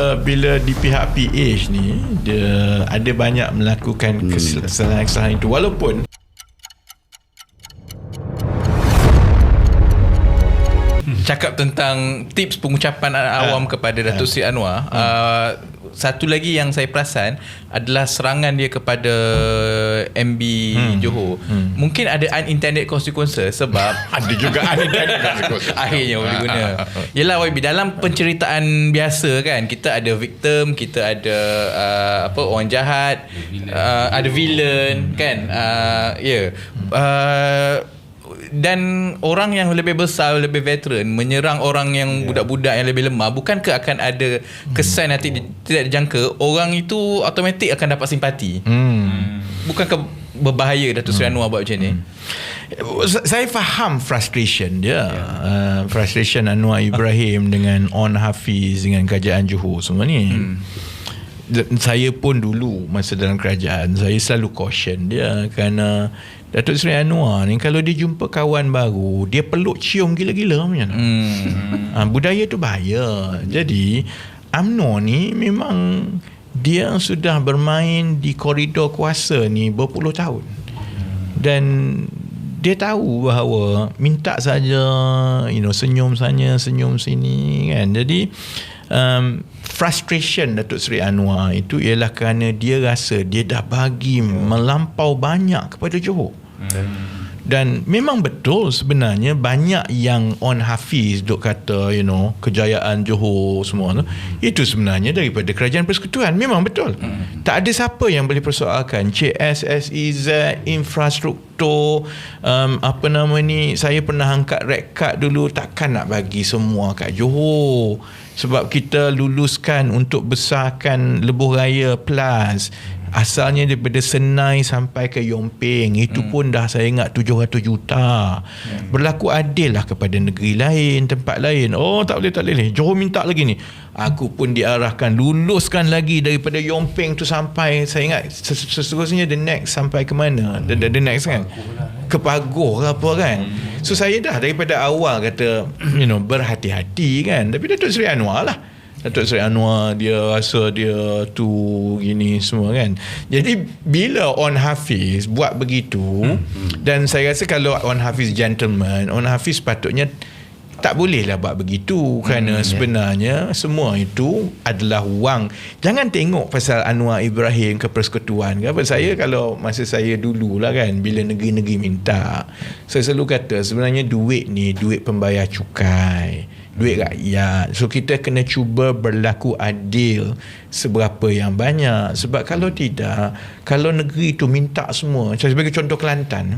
Bila di pihak PH ni, dia ada banyak melakukan kesalahan-kesalahan itu, walaupun cakap tentang tips pengucapan awam kepada Datuk Seri Anwar. Satu lagi yang saya perasan adalah serangan dia kepada MB Johor. Mungkin ada unintended consequences sebab ada juga unintended consequences. Akhirnya boleh guna. Yelah YB, dalam penceritaan biasa kan, kita ada victim, kita ada orang jahat, ada villain kan. Dan orang yang lebih besar, lebih veteran menyerang orang yang budak-budak yang lebih lemah, bukankah akan ada kesan nanti tidak dijangka, orang itu automatik akan dapat simpati? Bukankah berbahaya Datuk Seri Anwar buat macam ni? Saya faham frustration dia, frustration Anwar Ibrahim dengan On Hafiz, dengan kerajaan Johor semua ni. Saya pun dulu masa dalam kerajaan, saya selalu caution dia, kerana Datuk Seri Anwar ni kalau dia jumpa kawan baru, dia peluk cium gila-gila macam budaya tu bahaya. Jadi UMNO ni memang dia sudah bermain di koridor kuasa ni berpuluh tahun, dan dia tahu bahawa minta saja, senyum sana, senyum sini kan. Jadi frustration Datuk Seri Anwar itu ialah kerana dia rasa dia dah bagi melampau banyak kepada Johor. Dan memang betul sebenarnya banyak yang On Hafiz duk kata kejayaan Johor semua tu, itu sebenarnya daripada kerajaan persekutuan. Memang betul. Tak ada siapa yang boleh persoalkan CSSEZ, infrastruktur, saya pernah angkat red card dulu, takkan nak bagi semua kat Johor. Sebab kita luluskan untuk besarkan Lebuh Raya Plus, asalnya daripada Senai sampai ke Yomping, itu pun dah saya ingat 700 juta. Berlaku adil lah kepada negeri lain, tempat lain. Oh tak boleh Johor minta lagi ni, aku pun diarahkan luluskan lagi daripada Yomping tu sampai, saya ingat seterusnya the next sampai ke mana, the next kan, ke Pagoh ke apa kan. So saya dah daripada awal kata berhati-hati kan. Tapi Datuk Seri Anwar lah, Datuk Seri Anwar dia rasa dia tu gini semua kan. Jadi bila On Hafiz buat begitu, dan saya rasa kalau On Hafiz gentleman, On Hafiz patutnya tak bolehlah buat begitu, kerana sebenarnya semua itu adalah wang. Jangan tengok pasal Anwar Ibrahim ke persekutuan ke apa. Saya kalau masa saya dululah kan, bila negeri-negeri minta, saya selalu kata sebenarnya duit ni duit pembayar cukai, duit rakyat. So kita kena cuba berlaku adil seberapa yang banyak. Sebab kalau tidak, kalau negeri tu minta semua, sebagai contoh Kelantan,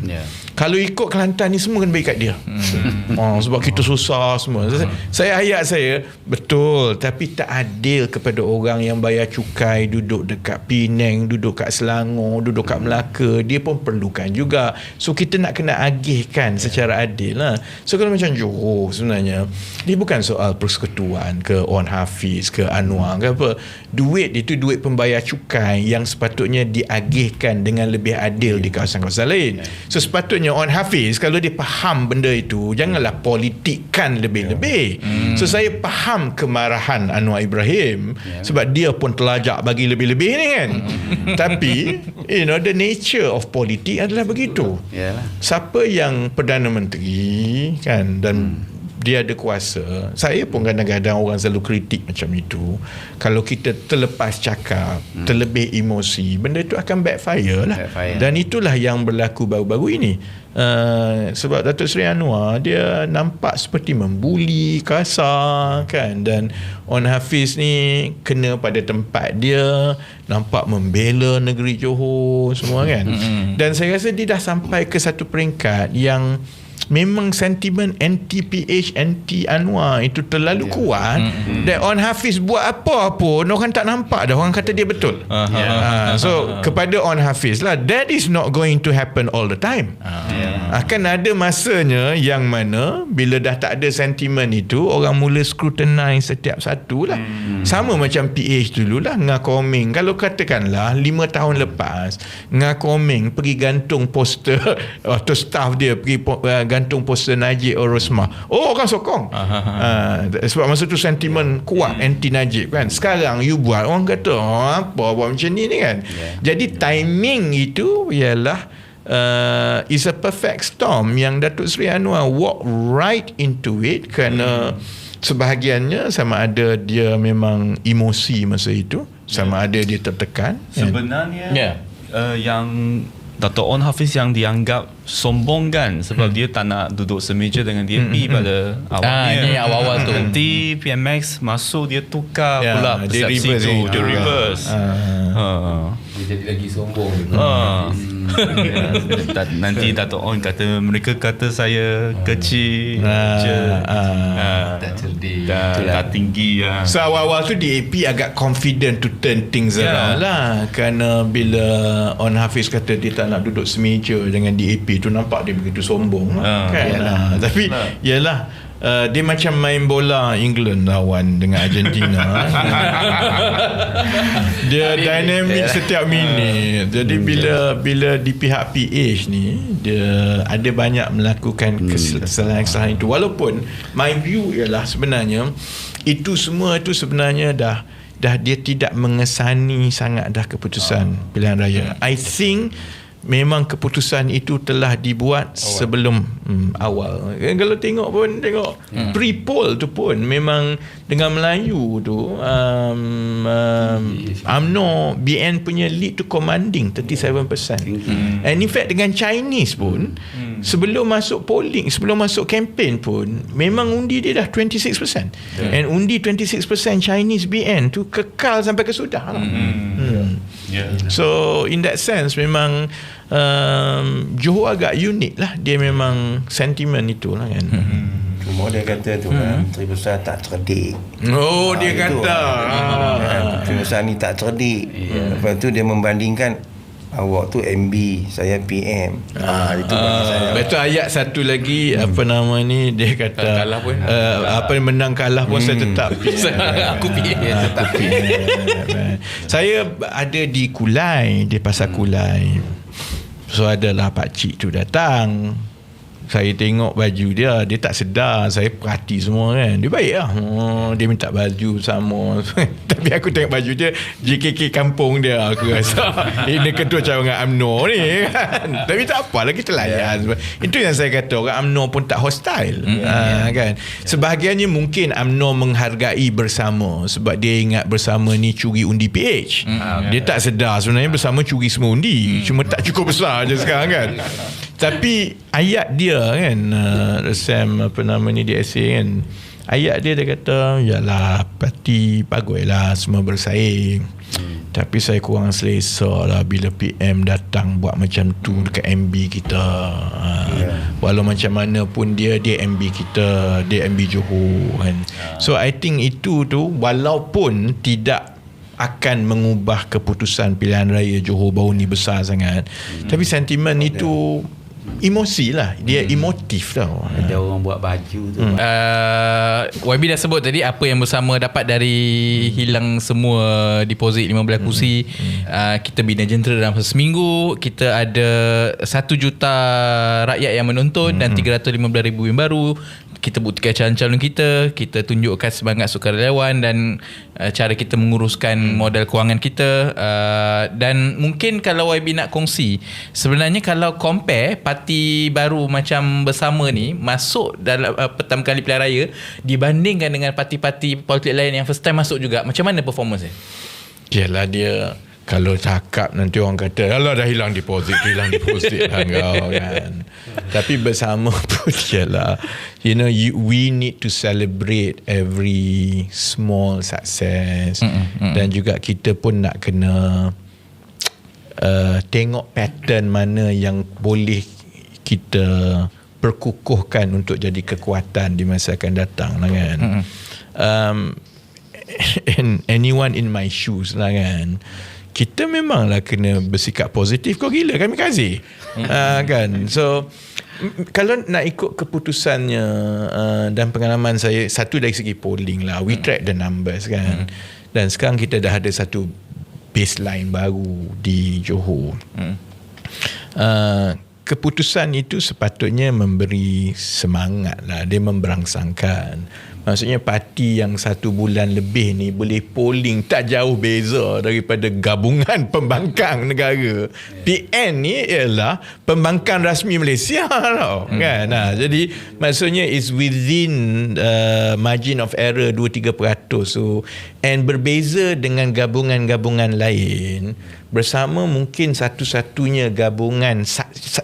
kalau ikut Kelantan ni semua kena bagi kat dia. Sebab kita susah semua. Saya ayat saya betul, tapi tak adil kepada orang yang bayar cukai, duduk dekat Penang, duduk kat Selangor, duduk kat Melaka. Dia pun perlukan juga. So kita nak kena agihkan secara adil lah. So kalau macam Johor, sebenarnya dia bukan soal persekutuan ke On Hafiz ke Anwar ke apa. Duit itu duit pembayar cukai yang sepatutnya diagihkan dengan lebih adil di kawasan-kawasan lain. So sepatutnya On Hafiz kalau dia faham benda itu, janganlah politikkan lebih-lebih. So saya faham kemarahan Anwar Ibrahim sebab dia pun telajak bagi lebih-lebih ni kan. Tapi the nature of politik adalah begitu. Siapa yang Perdana Menteri kan, dan dia ada kuasa. Saya pun kadang-kadang orang selalu kritik macam itu. Kalau kita terlepas cakap, terlebih emosi, benda itu akan backfire lah. Dan itulah yang berlaku baru-baru ini. Sebab Datuk Seri Anwar dia nampak seperti membuli, kasar kan. Dan On Hafiz ni kena pada tempat dia, nampak membela negeri Johor semua kan. Dan saya rasa dia dah sampai ke satu peringkat yang memang sentimen anti-PH, anti-Anwar itu terlalu kuat. Dan On Hafiz buat apa-apa orang tak nampak dah, orang kata dia betul. So kepada On Hafiz lah, that is not going to happen all the time. Akan ada masanya yang mana bila dah tak ada sentimen itu, orang mula scrutinize setiap satu lah. Sama macam PH dululah, Ngah Koming. Kalau katakanlah 5 tahun lepas Ngah Koming pergi gantung poster atau staff dia pergi gantung poster Najib or Rosmah, orang sokong. Sebab masa tu sentimen kuat anti Najib kan. Sekarang you buat, orang kata apa buat macam ni kan. Jadi timing itu ialah is a perfect storm yang Datuk Seri Anwar walk right into it, kerana sebahagiannya sama ada dia memang emosi masa itu, sama ada dia tertekan. Sebenarnya yang Dato' On Hafiz yang dianggap sombong kan, sebab dia tak nak duduk semeja dengan DAP pada awalnya. Ni awal-awal tu. Nanti PMX masuk, dia tukar pula dia persepsi reverse tu. ni. Dia reverse. Dia jadi lagi sombong. Nanti Dato' On kata, mereka kata saya kecil, Tak cerdik. tak tinggi. So awal-awal tu DAP agak confident to turn things around lah, kerana bila On Hafiz kata dia tak nak duduk semeja dengan DAP tu, nampak dia begitu sombong kan. Tapi yalah, dia macam main bola England lawan dengan Argentina. Dia dynamic setiap minit. Jadi bila di pihak PH ni, dia ada banyak melakukan kesalahan-kesalahan itu. Walaupun my view ialah sebenarnya itu semua itu sebenarnya dah dia tidak mengesani sangat dah keputusan pilihan raya. I think memang keputusan itu telah dibuat sebelum awal. Kalau tengok pre-poll tu pun memang dengan Melayu tu UMNO BN punya lead tu commanding 37%. And in fact dengan Chinese pun sebelum masuk polling, sebelum masuk campaign pun memang undi dia dah 26%. And undi 26% Chinese BN tu kekal sampai ke sudah lah. So in that sense memang Johor agak unik lah. Dia memang sentimen itulah kan. Cuma dia kata tu kan, Menteri Besar tak cerdik. Dia kata Menteri Besar ni tak cerdik. Lepas tu dia membandingkan, awak tu MB, saya PM. Itu bagi saya. betul. Ayat satu lagi apa nama ni, dia kata kalah pun. apa menang kalah pun saya tetap Aku PM. Saya ada di Kulai, di Pasar Kulai. So adalah pakcik tu datang. Saya tengok baju dia tak sedar. Saya perhati semua kan. Dia baik lah. Dia minta baju sama. Tapi aku tengok baju dia JKK kampung dia. Aku rasa ini ketua cawangan UMNO ni kan. Tapi tak apalah, kita layan. Itu yang saya kata, orang UMNO pun tak hostile kan. Sebahagiannya mungkin UMNO menghargai bersama, sebab dia ingat bersama ni curi undi PH. Dia tak sedar sebenarnya bersama curi semua undi. Cuma tak cukup besar je sekarang kan. Tapi ayat dia kan, Sam apa nama ni, dia essay kan, ayat dia kata yalah parti bagus lah, semua bersaing, tapi saya kurang selesa lah bila PM datang buat macam tu dekat MB kita. Walau macam mana pun dia MB kita, dia MB Johor kan. So I think itu tu walaupun tidak akan mengubah keputusan pilihan raya Johor baru ni besar sangat, tapi sentimen itu emosi lah. Dia emotif tau. Ada orang buat baju tu. YB dah sebut tadi apa yang bersama dapat dari hilang semua deposit 15 kursi. Kita bina jentera dalam seminggu. Kita ada 1 juta rakyat yang menonton dan 315,000 yang baru. Kita buktikan calon-calon kita tunjukkan semangat sukarelawan dan cara kita menguruskan modal kewangan kita. Dan mungkin kalau YB nak kongsi, sebenarnya kalau compare parti baru macam Bersama ni masuk dalam pertama kali pilihan raya dibandingkan dengan parti-parti politik lain yang first time masuk juga, macam mana performance dia? Yalah, dia kalau cakap nanti orang kata alah dah hilang deposit lah kau kan. Tapi Bersama pun yalah, we need to celebrate every small success. Dan juga kita pun nak kena tengok pattern mana yang boleh kita perkukuhkan untuk jadi kekuatan di masa akan datang lah kan. And anyone in my shoes lah kan, kita memanglah kena bersikap positif. Kau gila, kami kasih kan. So kalau nak ikut keputusannya dan pengalaman saya, satu dari segi polling lah, we track the numbers kan. Dan sekarang kita dah ada satu baseline baru di Johor. keputusan itu sepatutnya memberi semangat lah, dia memberangsangkan. Maksudnya parti yang 1 bulan lebih ni boleh polling tak jauh beza daripada gabungan pembangkang negara. PN ni ialah pembangkang rasmi Malaysia tau, kan? Jadi maksudnya is within margin of error 2-3%. So, and berbeza dengan gabungan-gabungan lain, bersama mungkin satu-satunya gabungan,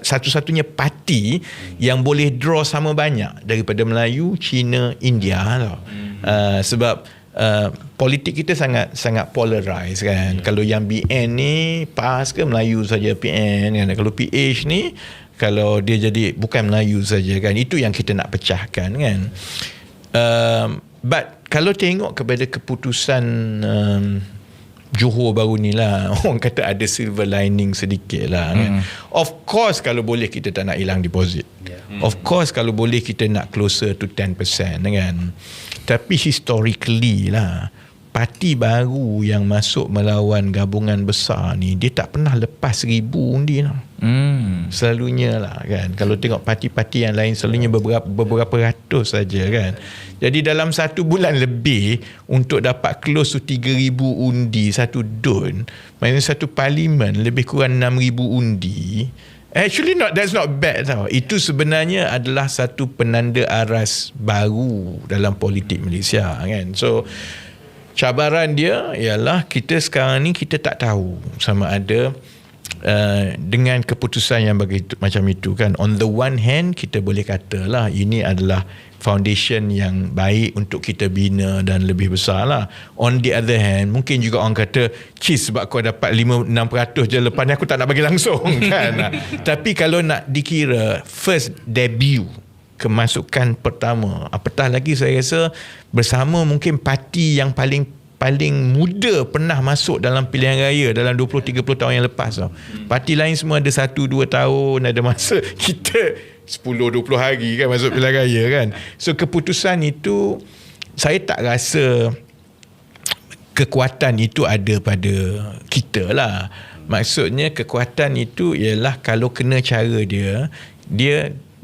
satu-satunya parti yang boleh draw sama banyak daripada Melayu, Cina, India tau. Sebab politik kita sangat polarized kan. Kalau yang BN ni PAS ke Melayu saja PN kan. Kalau PH ni kalau dia jadi bukan Melayu saja kan. Itu yang kita nak pecahkan kan. But kalau tengok kepada keputusan Johor baru ni lah, orang kata ada silver lining sedikit lah kan. Of course kalau boleh kita tak nak hilang deposit. Of course kalau boleh kita nak closer to 10% kan. Tapi historically lah, parti baru yang masuk melawan gabungan besar ni, dia tak pernah lepas 1,000 undi tau. Selalunya lah kan. Kalau tengok parti-parti yang lain selalunya beberapa ratus saja kan. Jadi dalam 1 bulan lebih untuk dapat close to 3,000 undi satu DUN, maknanya satu parlimen lebih kurang 6,000 undi. Actually that's not bad tau. Itu sebenarnya adalah satu penanda aras baru dalam politik Malaysia kan. So cabaran dia ialah kita sekarang ni kita tak tahu sama ada dengan keputusan yang begitu macam itu kan. On the one hand kita boleh katalah ini adalah foundation yang baik untuk kita bina dan lebih besar lah. On the other hand mungkin juga orang kata sebab kau dapat 5-6% je, lepas ni aku tak nak bagi langsung kan. Tapi kalau nak dikira first debut, kemasukan pertama, apatah lagi saya rasa bersama mungkin parti yang paling muda pernah masuk dalam pilihan raya dalam 20-30 tahun yang lepas tau. Parti lain semua ada 1-2 tahun ada masa, kita 10-20 hari kan masuk pilihan raya kan. So keputusan itu saya tak rasa kekuatan itu ada pada kita lah. Maksudnya kekuatan itu ialah kalau kena cara dia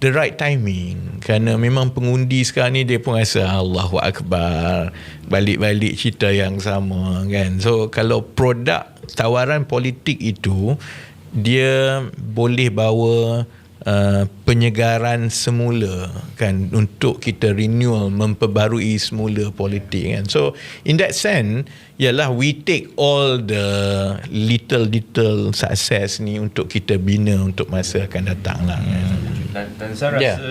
the right timing. Kerana memang pengundi sekarang ni dia pun rasa Allahu Akbar, balik-balik cerita yang sama kan. So kalau produk tawaran politik itu dia boleh bawa penyegaran semula kan, untuk kita renewal, memperbarui semula politik kan. So in that sense ialah we take all the little success ni untuk kita bina untuk masa akan datang lah kan. Dan saya rasa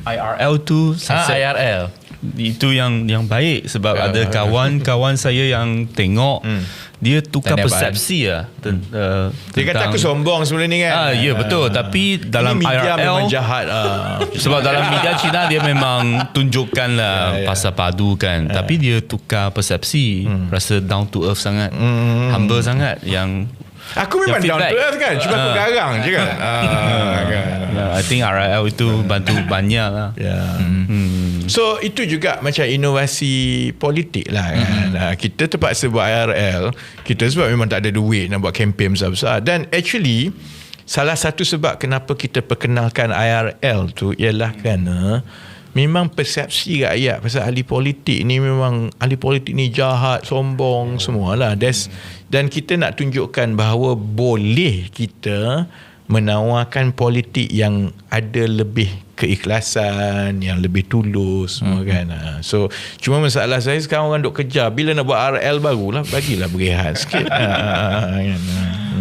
IRL tu IRL itu yang baik sebab ada kawan-kawan saya yang tengok dia tukar persepsi lah dia kata aku sombong sebelum ni kan. Ya betul, tapi dalam media IRL memang jahat sebab dalam media Cina dia memang tunjukkan lah pasal padu kan, tapi dia tukar persepsi, rasa down to earth sangat, humble sangat. Yang aku memang down to earth kan, cuma aku garang je kan. I think RL itu bantu banyak lah. So itu juga macam inovasi politik lah kan. Kita terpaksa buat IRL kita sebab memang tak ada duit nak buat kempen besar-besar. Dan actually salah satu sebab kenapa kita perkenalkan IRL tu ialah kerana memang persepsi rakyat pasal ahli politik ni, memang ahli politik ni jahat, sombong, semualah. Dan kita nak tunjukkan bahawa boleh kita menawarkan politik yang ada lebih keikhlasan, yang lebih tulus semua kan. So cuma masalah saya sekarang orang duk kejar bila nak buat RL baru lah, bagilah berehat sikit.